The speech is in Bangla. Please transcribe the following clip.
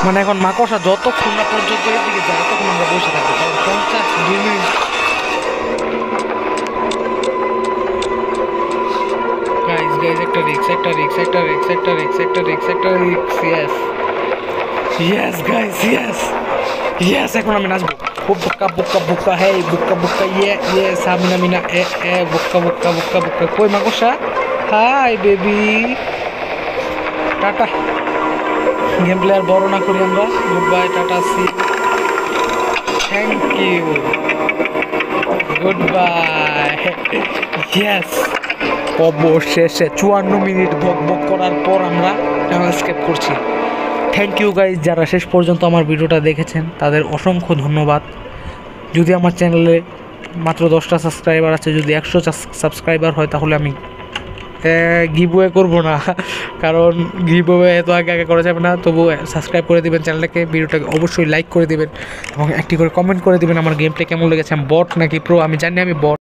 মানে এখন মাকড়সা যতক্ষণ না পর্যন্ত এদিকে যায় ততক্ষণ আমরা বসে থাকবো, কারণ 52 মিনিট। গাইস গাইস একটা রিক্স, একটা রিক্স, একটা রিক্স, একটা রিক্স, একটা রিক্স, একটা রিক্স। Yes yes guys yes yes, এখন আমি নাচবো। বুক্কা বুক্কা বুক্কা, হে বুক্কা বুক্কা, ইয়ে ইয়ে সামিনা মিনা, এ এ বুক্কা বুক্কা বুক্কা বুক্কা। কই মাকড়সা? Hi baby, tata. Game play আর বড় না করি আমরা। Good bye, tata, see, thank you, good bye. Yes, অবশেষে 54 মিনিট বক বক করার পর আমরা চ্যানেল স্কেপ করছি। থ্যাংক ইউ গাইজ, যারা শেষ পর্যন্ত আমার ভিডিওটা দেখেছেন তাদের অসংখ্য ধন্যবাদ। যদি আমার চ্যানেলে মাত্র 10টা সাবস্ক্রাইবার আছে, যদি 100 সাবস্ক্রাইবার হয় তাহলে আমি গিভওয়ে করবো না, কারণ গিভওয়ে এত আগে আগে করা যাবে না। তবু সাবস্ক্রাইব করে দেবেন চ্যানেলটাকে, ভিডিওটাকে অবশ্যই লাইক করে দেবেন এবং একটি করে কমেন্ট করে দেবেন আমার গেম প্লে কেমন লেগেছে। আমি বট নাকি প্রো আমি জানি, আমি বট।